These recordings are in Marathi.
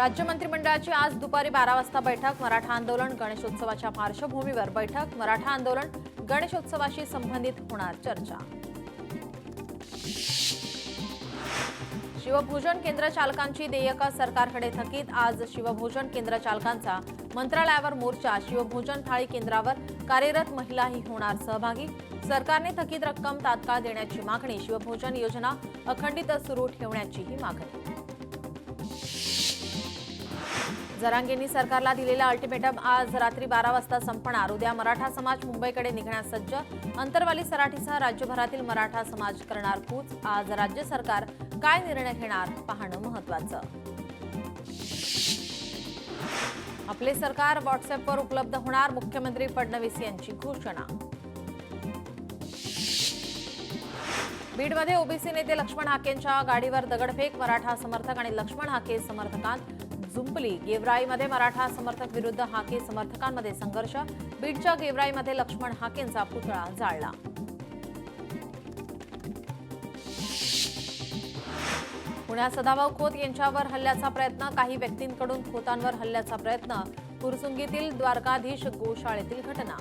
राज्य मंत्रिमंडळाची आज दुपारी 12 वाजता बैठक. मराठा आंदोलन गणेशोत्सवाच्या पार्श्वभूमीवर बैठक. मराठा आंदोलन गणेशोत्सवाशी संबंधित होणार चर्चा. शिवभोजन केंद्र चालकांची देयकं सरकारकडे थकीत. आज शिवभोजन केंद्र चालकांचा मंत्रालयावर मोर्चा. शिवभोजन थाळी केंद्रावर कार्यरत महिलाही होणार सहभागी. सरकारने थकीत रक्कम तात्काळ देण्याची मागणी. शिवभोजन योजना अखंडित सुरू ठेवण्याचीही मागणी. जरांगेंनी सरकारला दिलेला अल्टिमेटम आज रात्री 12 वाजता संपणार. उद्या मराठा समाज मुंबईकडे निघण्यास सज्ज. अंतरवाली सराटीसह राज्यभरातील मराठा समाज करणार कूच. आज राज्य सरकार काय निर्णय घेणार पाहणं महत्त्वाचं. आपले सरकार व्हॉट्सअॅपवर उपलब्ध होणार. मुख्यमंत्री फडणवीस यांची घोषणा. बीडमध्ये ओबीसी नेते लक्ष्मण हाकेंच्या गाडीवर दगडफेक. मराठा समर्थक आणि लक्ष्मण हाके समर्थकांत जुंपली. गेवराईमध्ये मराठा समर्थक विरुद्ध हाके समर्थकांमध्ये संघर्ष. बीडच्या गेवराईमध्ये लक्ष्मण हाकेंचा पुतळा जाळला. पुण्यात सदाभाऊ खोत यांच्यावर हल्ल्याचा प्रयत्न. काही व्यक्तींकडून खोतांवर हल्ल्याचा प्रयत्न. फुरसुंगीतील द्वारकाधीश गोशाळेतील घटना.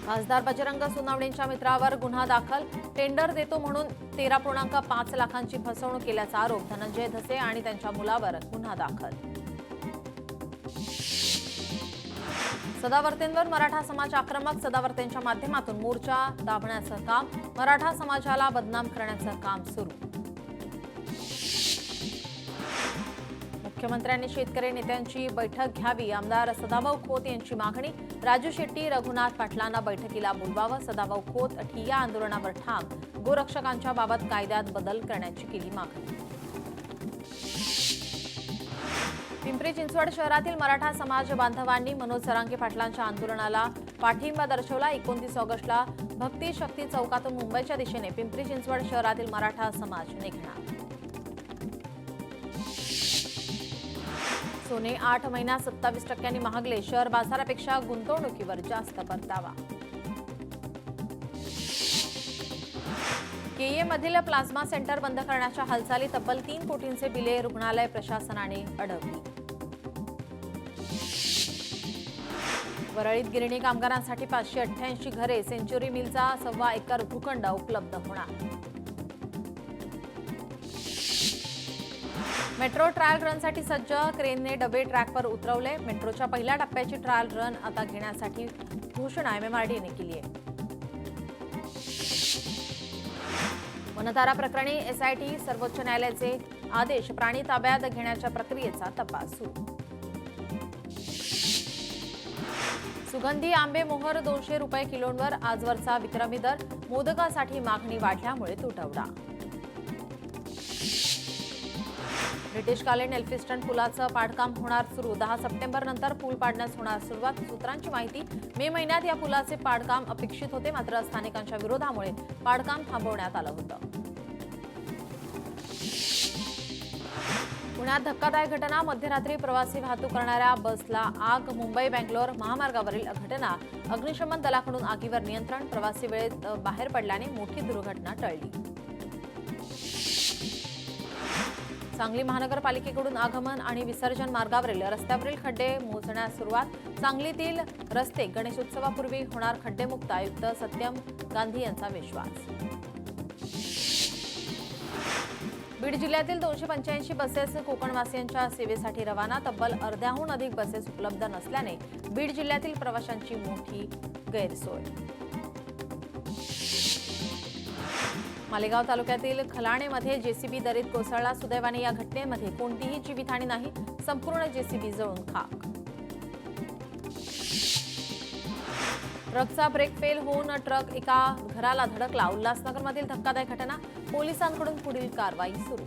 खासदार बजरंग सोनवणेंच्या मित्रावर गुन्हा दाखल. टेंडर देतो म्हणून 13.5 लाखांची फसवणूक केल्याचा आरोप. धनंजय धसे आणि त्यांच्या मुलावर गुन्हा दाखल. सदावर्तेंवर मराठा समाज आक्रमक. सदावर्तेंच्या माध्यमातून मोर्चा दाबण्याचं काम. मराठा समाजाला बदनाम करण्याचं काम सुरू. मुख्यमंत्र्यांनी शेतकरी नेत्यांची बैठक घ्यावी. आमदार सदाभाऊ खोत यांची मागणी. राजू शेट्टी रघुनाथ पाटलांना बैठकीला बोलवावं. सदाभाऊ खोत ठिय्या आंदोलनावर ठाम. गोरक्षकांच्या बाबत कायद्यात बदल करण्याची केली मागणी. पिंपरी चिंचवड शहरातील मराठा समाज बांधवांनी मनोज जरांगे पाटलांच्या आंदोलनाला पाठिंबा दर्शवला. 29 ऑगस्टला भक्ती शक्ती चौकातून मुंबईच्या दिशेने पिंपरी चिंचवड शहरातील मराठा समाज निघणार. सोने 8 महिन्यात 27% महागले. शेअर बाजारापेक्षा गुंतवणुकीवर जास्त परतावा. केईएममधील प्लाझ्मा सेंटर बंद करण्याच्या हालचाली. तब्बल 3 कोटींचे बिले रुग्णालय प्रशासनाने अडवली. वरळीत गिरणी कामगारांसाठी 588 घरे. सेंच्युरी मिलचा 1.25 एकर भूखंड उपलब्ध होणार. मेट्रो ट्रायल रनसाठी सज्ज. क्रेनने डबे ट्रॅकवर उतरवले. मेट्रोच्या पहिल्या टप्प्याची ट्रायल रन आता घेण्यासाठी घोषणा MMRDने केली आहे. वनतारा प्रकरणी SIT सर्वोच्च न्यायालयाचे आदेश. प्राणी ताब्यात घेण्याच्या प्रक्रियेचा तपास सुरू. सुगंधी आंबे मोहर 200 रुपये किलोंवर. आजवरचा विक्रमी दर. मोदकासाठी मागणी वाढल्यामुळे तुटवडा. ब्रिटिश कालीन एल्फिस्टन पुलाचं पाडकाम होणार सुरू. 10 सप्टेंबर नंतर पूल पाडण्यास होणार सुरुवात. सूत्रांची माहिती. मे महिन्यात या पुलाचे पाडकाम अपेक्षित होते, मात्र स्थानिकांच्या विरोधामुळे पाडकाम थांबवण्यात आलं होतं. पुण्यात धक्कादायक घटना. मध्यरात्री प्रवासी वाहतूक करणाऱ्या बसला आग. मुंबई बेंगलोर महामार्गावरील घटना. अग्निशमन दलाकडून आगीवर नियंत्रण. प्रवासी वेळेत बाहेर पडल्याने मोठी दुर्घटना टळली. सांगली महानगरपालिकेकडून आगमन आणि विसर्जन मार्गावरील रस्त्यावरील खड्डे मोजण्यास सुरुवात. सांगलीतील रस्ते गणेशोत्सवापूर्वी होणार खड्डेमुक्त. आयुक्त सत्यम गांधी यांचा विश्वास. बीड जिल्ह्यातील 285 बसेस कोकणवासियांच्या सेवेसाठी रवाना. तब्बल अर्ध्याहून अधिक बसेस उपलब्ध नसल्याने बीड जिल्ह्यातील प्रवाशांची मोठी गैरसोय. मालेगाव तालुक्यातील खलाणेमध्ये जेसीबी दरीत कोसळला. सुदैवाने या घटनेमध्ये कोणतीही जीवितहानी नाही. संपूर्ण जेसीबी जळून खाक. ट्रकचा ब्रेक फेल होऊन ट्रक एका घराला धडकला. उल्हासनगरमधील धक्कादायक घटना. पोलिसांकडून पुढील कारवाई सुरू.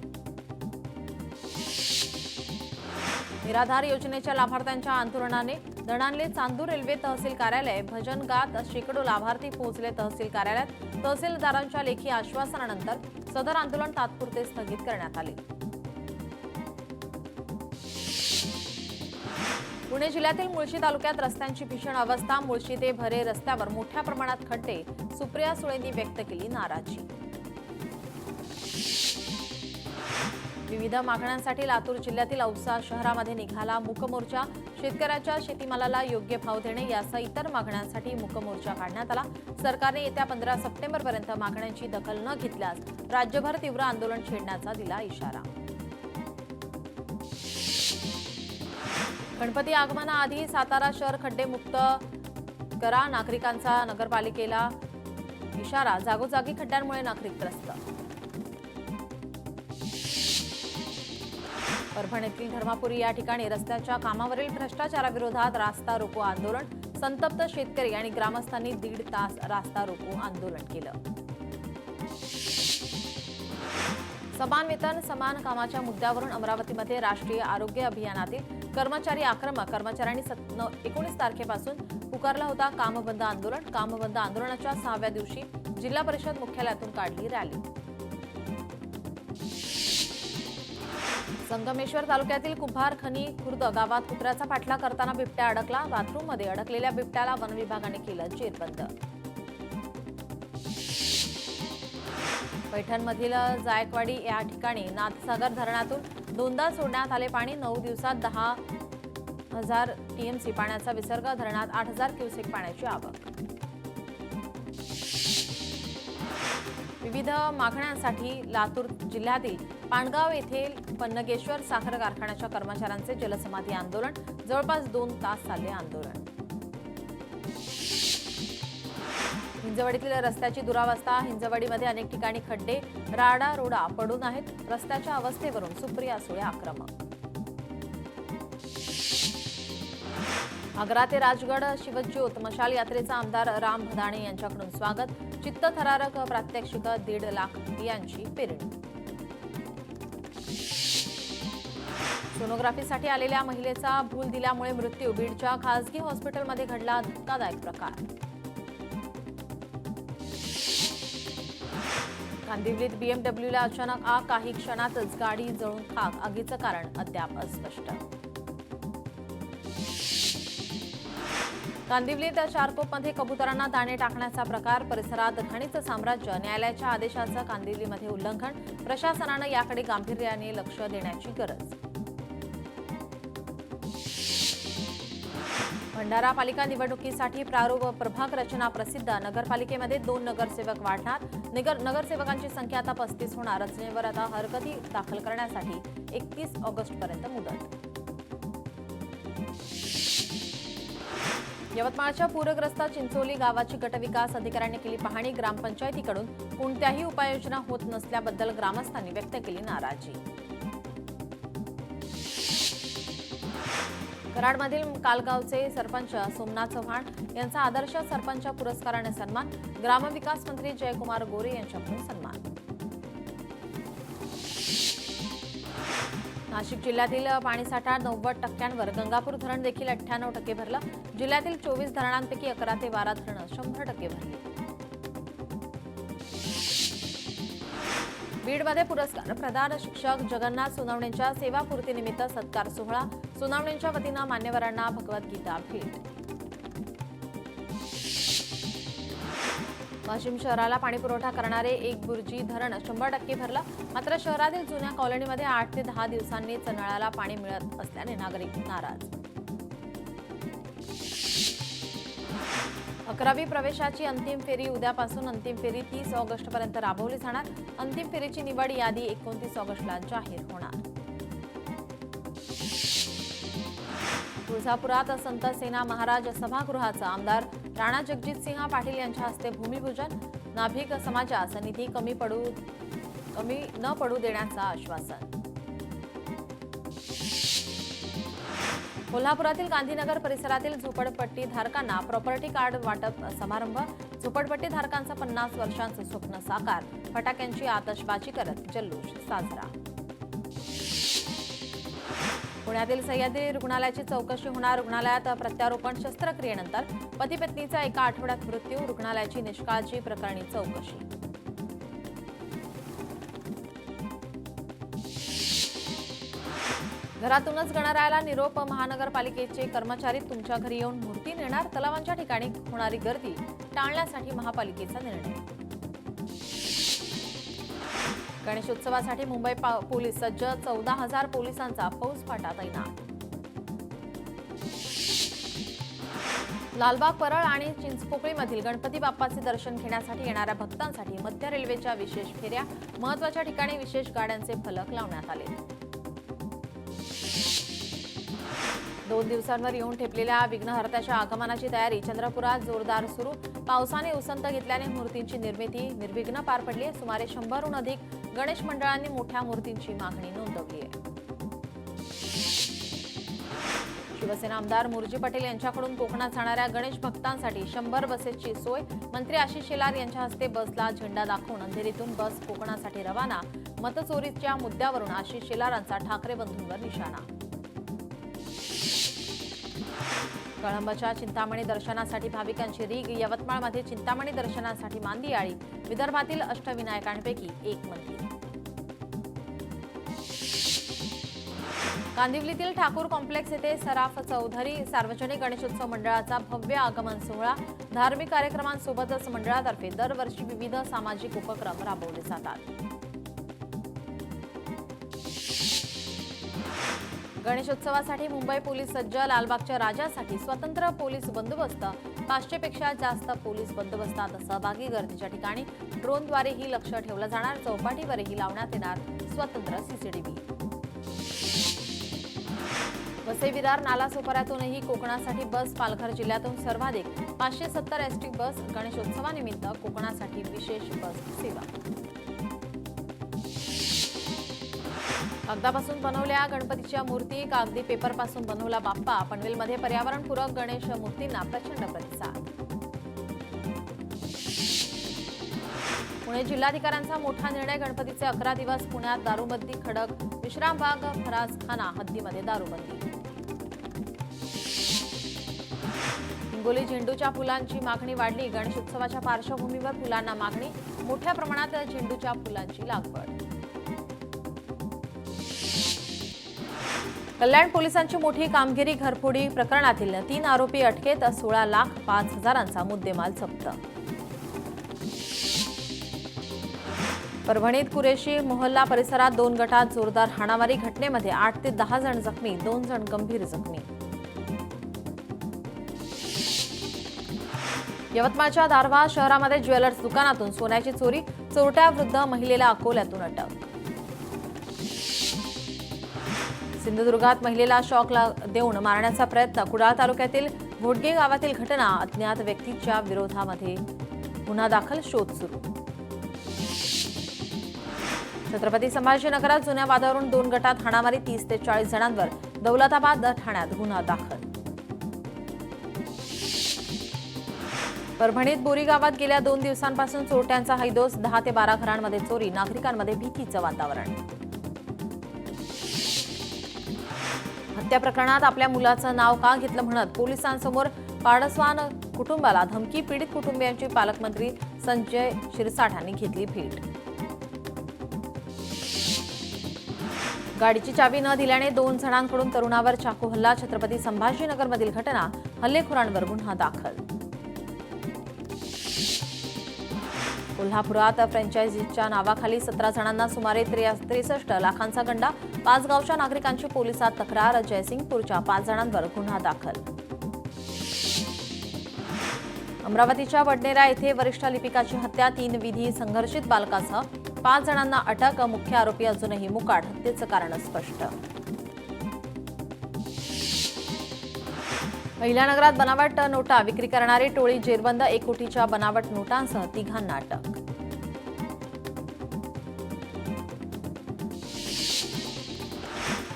निराधार योजनेच्या लाभार्थ्यांच्या आंदोलनाने दणाणले. चांदूर रेल्वे तहसील कार्यालय. भजन गात शेकडो लाभार्थी पोहोचले तहसील कार्यालयात. तहसीलदारांच्या लेखी आश्वासनानंतर सदर आंदोलन तात्पुरते स्थगित करण्यात आले. पुणे जिल्ह्यातील मुळशी तालुक्यात रस्त्यांची भीषण अवस्था. मुळशी ते भरे रस्त्यावर मोठ्या प्रमाणात खड्डे. सुप्रिया सुळेंनी व्यक्त केली नाराजी. विविध मागण्यांसाठी लातूर जिल्ह्यातील औसा शहरामध्ये निघाला मूक मोर्चा. शेतकऱ्याच्या शेतीमालाला योग्य भाव देणे यासह इतर मागण्यांसाठी मूक मोर्चा काढण्यात आला. सरकारने येत्या 15 सप्टेंबरपर्यंत मागण्यांची दखल न घेतल्यास राज्यभर तीव्र आंदोलन छेडण्याचा दिला इशारा. गणपती आगमनाआधी सातारा शहर खड्डेमुक्त करा, नागरिकांचा नगरपालिकेला इशारा. जागोजागी खड्ड्यांमुळे नागरिक त्रस्त. परभणीतील धर्मापुरी या ठिकाणी रस्त्याच्या कामावरील भ्रष्टाचाराविरोधात रास्ता रोको आंदोलन. संतप्त शेतकरी आणि ग्रामस्थांनी 1.5 तास रास्ता रोको आंदोलन केलं. समान वेतन समान कामाच्या मुद्द्यावरून अमरावतीमध्ये राष्ट्रीय आरोग्य अभियानातील कर्मचारी आक्रमक. कर्मचाऱ्यांनी 19 तारखेपासून पुकारला होता कामबंद आंदोलन. कामबंद आंदोलनाच्या 6व्या दिवशी जिल्हा परिषद मुख्यालयातून काढली रॅली. संगमेश्वर तालुक्यातील कुंभारखनी खुर्द गावात कुत्र्याचा पाठलाग करताना बिबट्या अडकला. बाथरूममध्ये अडकलेल्या बिबट्याला वन विभागाने केलं जेरबंद. पैठणमधील जायकवाडी या ठिकाणी नाथसागर धरणातून 2दा सोडण्यात आले पाणी. 9 दिवसात 10,000 टीएमसी पाण्याचा विसर्ग. धरणात 8,000 क्युसेक पाण्याची आवक. विविध मागण्यांसाठी लातूर जिल्ह्यातील पाणगाव येथे पन्नगेश्वर साखर कारखान्याच्या कर्मचाऱ्यांचे जलसमाधी आंदोलन. जवळपास 2 तास चालले आंदोलन. हिंजवडीतील रस्त्याची दुरावस्था. हिंजवडीमध्ये अनेक ठिकाणी खड्डे राडारोडा पडून आहेत. रस्त्याच्या अवस्थेवरून सुप्रिया सुळे आक्रमक. आग्रा ते राजगड शिवज्योत मशाल यात्रेचा आमदार राम भदाणे यांच्याकडून स्वागत. चित्तथरारक प्रात्यक्षिक. 1.5 लाख बियांची पेरणी. सोनोग्राफीसाठी आलेल्या महिलेचा भूल दिल्यामुळे मृत्यू. बीडच्या खासगी हॉस्पिटलमध्ये घडला धक्कादायक प्रकार. कांदिवलीत बीएमडब्ल्यूला अचानक आग. काही क्षणातच गाडी जळून खाक. आगीचं कारण अद्याप अस्पष्ट. कांदिवलीत चारकोपमध्ये कबुतरांना दाणे टाकण्याचा प्रकार. परिसरात घाणीचं साम्राज्य. न्यायालयाच्या आदेशाचं कांदिवलीमध्ये उल्लंघन. प्रशासनानं याकडे गांभीर्याने लक्ष देण्याची गरज. भंडारा पालिका निवडणुकीसाठी प्रारूप प्रभाग रचना प्रसिद्ध. नगरपालिकेमध्ये 2 नगरसेवक वाढणार. नगरसेवकांची संख्या आता 35 होणार. रचनेवर आता हरकती दाखल करण्यासाठी 31 ऑगस्टपर्यंत मुदत. यवतमाळच्या पूरग्रस्त चिंचोली गावाची गटविकास अधिकाऱ्यांनी केली पाहणी. ग्रामपंचायतीकडून कोणत्याही उपाययोजना होत नसल्याबद्दल ग्रामस्थांनी व्यक्त केली नाराजी. कराडमधील कालगावचे सरपंच सोमनाथ चव्हाण यांचा आदर्श सरपंच पुरस्काराने सन्मान. ग्रामविकास मंत्री जयकुमार गोरे यांच्याकडून सन्मान. नाशिक जिल्ह्यातील पाणीसाठा 90%वर. गंगापूर धरण देखील 98% भरलं. जिल्ह्यातील 24 धरणांपैकी 11 ते 12 धरणं 100% भरली. बीडमध्ये पुरस्कार प्रदान. शिक्षक जगन्नाथ सोनावणेंच्या सेवापूर्तीनिमित्त सत्कार सोहळा. सोनावणेंच्या वतीनं मान्यवरांना भगवद्गीता भेट. वाशिम शहराला पाणीपुरवठा करणारे एक बुर्जी धरण 100% भरलं. मात्र शहरातील जुन्या कॉलनीमध्ये 8 ते 10 दिवसांनीच नळाला पाणी मिळत असल्याने नागरिक नाराज. 11वी प्रवेशाची अंतिम फेरी उद्यापासून. अंतिम फेरी 30 ऑगस्टपर्यंत राबवली जाणार. अंतिम फेरीची निवड यादी 29 ऑगस्टला जाहीर होणार. तुळजापुरात संत सेना महाराज सभागृहाचं आमदार राणा जगजितसिंह पाटील यांच्या हस्ते भूमिपूजन. नाभिक समाजास निधी कमी न पडू देण्याचं आश्वासन. कोल्हापुरातील गांधीनगर परिसरातील झोपडपट्टीधारकांना प्रॉपर्टी कार्ड वाटप समारंभ. झोपडपट्टीधारकांचं 50 वर्षांचं स्वप्न साकार. फटाक्यांची आतषबाजी करत जल्लोष साजरा. पुण्यातील सह्याद्री रुग्णालयाची चौकशी होणार. रुग्णालयात प्रत्यारोपण शस्त्रक्रियेनंतर पती पत्नीचा एका आठवड्यात मृत्यू. रुग्णालयाची निष्काळजी प्रकरणी चौकशी. घरातूनच गणरायाला निरोप. महानगरपालिकेचे कर्मचारी तुमच्या घरी येऊन मूर्ती नेणार. तलावांच्या ठिकाणी होणारी गर्दी टाळण्यासाठी महापालिकेचा निर्णय. गणेशोत्सवासाठी मुंबई पोलीस सज्ज, 14,000 पोलिसांचा फौजफाटा तैनात. लालबाग, परळ आणि चिंचपोकळीमधील गणपती बाप्पाचे दर्शन घेण्यासाठी येणाऱ्या भक्तांसाठी मध्य रेल्वेच्या विशेष फेऱ्या, महत्त्वाच्या ठिकाणी विशेष गाड्यांचे फलक लावण्यात आले. 2 दिवसांवर येऊन ठेपलेल्या विघ्नहर्त्याच्या आगमनाची तयारी चंद्रपुरात जोरदार सुरू. पावसाने उसंत घेतल्याने मूर्तींची निर्मिती निर्विघ्न पार पडली आहे. सुमारे 100हून अधिक गणेश मंडळांनी मोठ्या मूर्तींची मागणी नोंदवली आहे. शिवसेना आमदार मुरजी पटेल यांच्याकडून कोकणात जाणाऱ्या गणेश भक्तांसाठी 100 बसेसची सोय. मंत्री आशिष शेलार यांच्या हस्ते बसला झेंडा दाखवून अंधेरीतून बस कोकणासाठी रवाना. मतचोरीच्या मुद्द्यावरून आशिष शेलारांचा ठाकरे बंधूंवर निशाणा. कळंबच्या चिंतामणी दर्शनासाठी भाविकांची रीग. यवतमाळमध्ये चिंतामणी दर्शनासाठी मांदियाळी. विदर्भातील अष्टविनायकांपैकी एक मंदिर. कांदिवलीतील ठाकूर कॉम्प्लेक्स येथे सराफ चौधरी सार्वजनिक गणेशोत्सव मंडळाचा भव्य आगमन सोहळा. धार्मिक कार्यक्रमांसोबतच मंडळातर्फे दरवर्षी विविध सामाजिक उपक्रम राबवले जातात. गणेशोत्सवासाठी मुंबई पोलीस सज्ज. लालबागच्या राजासाठी स्वतंत्र पोलीस बंदोबस्त. 500 पेक्षा जास्त पोलीस बंदोबस्तात सहभागी. गर्दीच्या ठिकाणी ड्रोनद्वारेही लक्ष ठेवलं जाणार. चौपाटीवरही लावण्यात येणार स्वतंत्र सीसीटीव्ही. वसई विरार नालासोपाऱ्यातूनही कोकणासाठी बस. पालघर जिल्ह्यातून सर्वाधिक 570 एसटी बस. गणेशोत्सवानिमित्त कोकणासाठी विशेष बस सेवा. कागदापासून बनवल्या गणपतीच्या मूर्ती. कागदी पेपरपासून बनवला बाप्पा. पनवेलमध्ये पर्यावरणपूरक गणेश मूर्तींना प्रचंड प्रतिसाद. पुणे जिल्हाधिकाऱ्यांचा मोठा निर्णय. गणपतीचे 11 दिवस पुण्यात दारूबंदी खडक. विश्रामबाग फरासखाना हद्दीमध्ये दारूबंदी. हिंगोली झेंडूच्या फुलांची मागणी वाढली. गणेशोत्सवाच्या पार्श्वभूमीवर फुलांना मागणी. मोठ्या प्रमाणात झेंडूच्या फुलांची लागवड. कल्याण पोलिसांची मोठी कामगिरी. घरफोडी प्रकरणातील 3 आरोपी अटकेत. 16,05,000चा मुद्देमाल जप्त. परभणीत कुरेशी मोहल्ला परिसरात 2 गटात जोरदार हाणामारी. घटनेमध्ये 8 ते 10 जण जखमी. 2 जण गंभीर जखमी. यवतमाळच्या दारव्हा शहरामध्ये ज्वेलर्स दुकानातून सोन्याची चोरी. चोरट्या वृद्ध महिलेला अकोल्यातून अटक. सिंधुदुर्गात महिलेला शॉक देऊन मारण्याचा प्रयत्न. कुडाळ तालुक्यातील घोडगे गावातील घटना. अज्ञात व्यक्तीच्या विरोधामध्ये गुन्हा दाखल. शोध सुरू. छत्रपती संभाजीनगरात जुन्या वादावरून 2 गटात हाणामारी. 30 ते 40 जणांवर दौलताबाद ठाण्यात गुन्हा दाखल. परभणीत बोरी गावात गेल्या 2 दिवसांपासून चोरट्यांचा हैदोस. 10 ते 12 घरांमध्ये चोरी. नागरिकांमध्ये भीतीचं वातावरण. हत्या प्रकरणात आपल्या मुलाचं नाव का घेतलं म्हणत पोलिसांसमोर पाडसवान कुटुंबाला धमकी. पीडित कुटुंबियांची पालकमंत्री संजय शिरसाठांनी घेतली भेट. गाडीची चावी न दिल्याने 2 जणांकडून तरुणावर चाकू हल्ला. छत्रपती संभाजीनगरमधील घटना. हल्लेखोरांवर गुन्हा दाखल. कोल्हापुरात फ्रँचायझीच्या नावाखाली 17 जणांना सुमारे 63 लाखांचा गंडा. 5 गावच्या नागरिकांची पोलिसात तक्रार. जयसिंगपूरच्या 5 जणांवर गुन्हा दाखल. अमरावतीच्या वडनेरा येथे वरिष्ठ लिपिकाची हत्या. 3 विधी संघर्षित बालकासह 5 जणांना अटक. मुख्य आरोपी अजूनही मोकाट. हत्येचं कारण स्पष्ट. अहिल्यानगरात बनावट नोटा विक्री करणारी टोळी जेरबंद. 1 कोटीच्या बनावट नोटांसह 3घांना अटक.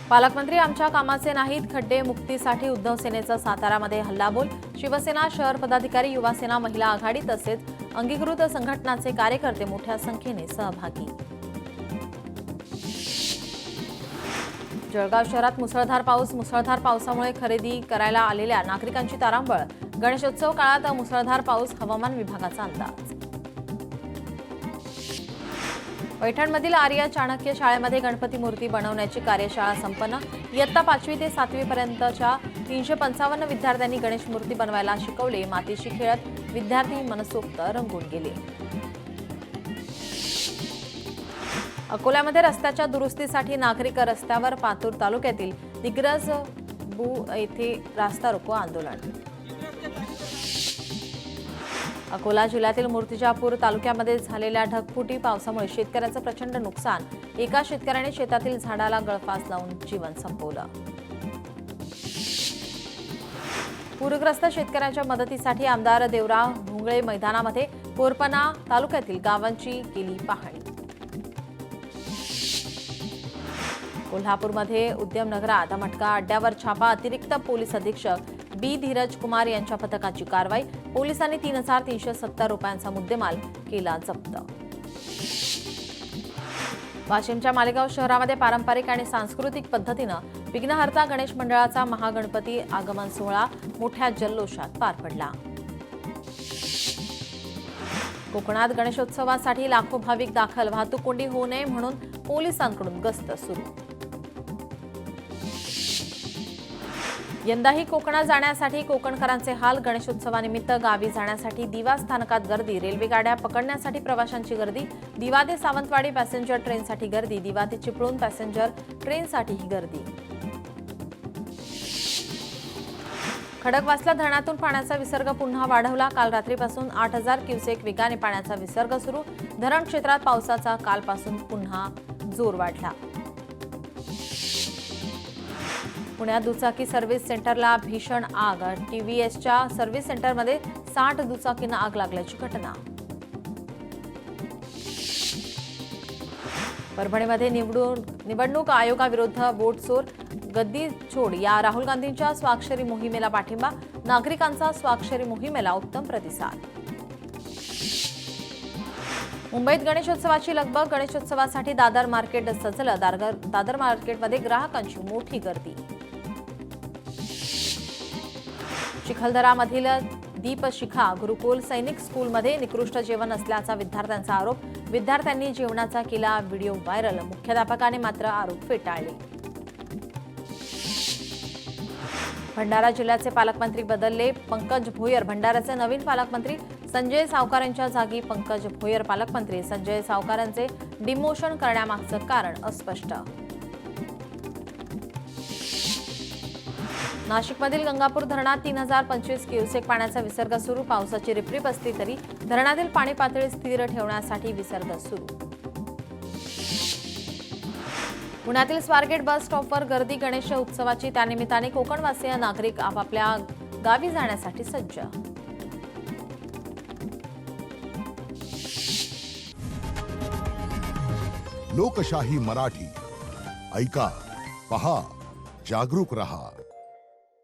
पालकमंत्री आमच्या कामाचे नाहीत. खड्डे मुक्तीसाठी उद्धव सेनेचा सातारामध्ये हल्लाबोल. शिवसेना शहर पदाधिकारी, युवा सेना, महिला आघाडी तसेच अंगीकृत संघटनांचे कार्यकर्ते मोठ्या संख्येने सहभागी. जळगाव शहरात मुसळधार पाऊस. मुसळधार पावसामुळे खरेदी करायला आलेल्या नागरिकांची तारांबळ. गणेशोत्सव काळात मुसळधार पाऊस. हवामान विभागाचा अंदाज. पैठणमधील आर्य चाणक्य शाळेमध्ये गणपती मूर्ती बनवण्याची कार्यशाळा संपन्न. इयत्ता 5वी ते 7वी पर्यंतच्या 355 विद्यार्थ्यांनी गणेश मूर्ती बनवायला शिकवले. मातीशी खेळत विद्यार्थी मनसोक्त रंगून गेले. अकोल्यामध्ये रस्त्याच्या दुरुस्तीसाठी नागरिक रस्त्यावर पातूर तालुक्यातील दिग्रज बु येथे रास्ता रोको आंदोलन. अकोला जिल्ह्यातील मूर्तिजापूर तालुक्यामध्ये झालेल्या ढगफुटी पावसामुळे शेतकऱ्याचं प्रचंड नुकसान. एका शेतकऱ्याने शेतातील झाडाला गळफास लावून जीवन संपवलं. पूरग्रस्त शेतकऱ्यांच्या मदतीसाठी आमदार देवराव भोंगळे मैदानामध्ये कोरपना तालुक्यातील गावांची केली पाहणी. कोल्हापूरमध्ये उद्यमनगरात मटका अड्ड्यावर छापा. अतिरिक्त पोलीस अधीक्षक बी धीरज कुमार यांच्या पथकाची कारवाई. पोलिसांनी 3,370 रुपयांचा मुद्देमाल केला जप्त. वाशिमच्या मालेगाव शहरामध्ये पारंपरिक आणि सांस्कृतिक पद्धतीनं विघ्नहर्ता गणेश मंडळाचा महागणपती आगमन सोहळा मोठ्या जल्लोषात पार पडला. कोकणात गणेशोत्सवासाठी लाखो भाविक दाखल. वाहतूक कोंडी होऊ नये म्हणून पोलिसांकडून गस्त सुरू. यंदाही कोकणात जाण्यासाठी कोकणकरांचे हाल. गणेशोत्सवानिमित्त गावी जाण्यासाठी दिवा स्थानकात गर्दी. रेल्वे गाड्या पकडण्यासाठी प्रवाशांची गर्दी. दिवा ते सावंतवाडी पॅसेंजर ट्रेनसाठी गर्दी. दिवा ते चिपळूण पॅसेंजर ट्रेनसाठीही गर्दी. खडकवासला धरणातून पाण्याचा विसर्ग पुन्हा वाढवला. काल रात्रीपासून 8,000 क्युसेक वेगाने पाण्याचा विसर्ग सुरू. धरण क्षेत्रात पावसाचा कालपासून पुन्हा जोर वाढला. पुण्यात दुचाकी सर्व्हिस सेंटरला भीषण आग. टीव्हीएसच्या सर्व्हिस सेंटरमध्ये 60 दुचाकींना आग लागल्याची घटना. परभणीमध्ये निवडणूक आयोगाविरुद्ध वोट चोर गद्दी छोड या राहुल गांधींच्या स्वाक्षरी मोहिमेला पाठिंबा. नागरिकांचा स्वाक्षरी मोहिमेला उत्तम प्रतिसाद. मुंबईत गणेशोत्सवाची लगबग. गणेशोत्सवासाठी दादर मार्केट सजलं. दादर मार्केटमध्ये ग्राहकांची मोठी गर्दी. चिखलदरामधील दीपशिखा गुरुकुल सैनिक स्कूलमध्ये निकृष्ट जेवण असल्याचा विद्यार्थ्यांचा आरोप. विद्यार्थ्यांनी जेवणाचा केला व्हिडिओ व्हायरल. मुख्याध्यापकाने मात्र आरोप फेटाळले. भंडारा जिल्ह्याचे पालकमंत्री बदलले. पंकज भोयर भंडाऱ्याचे नवीन पालकमंत्री. संजय सावकारांच्या जागी पंकज भोयर पालकमंत्री. संजय सावकारांचे डिमोशन करण्यामागचं कारण अस्पष्ट. नाशिकमधील गंगापूर धरणात 3,025 क्युसेक पाण्याचा विसर्ग सुरू. पावसाची रिपरिप असली तरी धरणातील पाणी पातळी स्थिर ठेवण्यासाठी विसर्ग सुरू. पुण्यातील स्वारगेट बस स्टॉपवर गर्दी. गणेश उत्सवाची. त्यानिमित्ताने कोकणवासीय नागरिक आपापल्या गावी जाण्यासाठी सज्ज. लोकशाही मराठी ऐका, पहा, जागरूक रहा.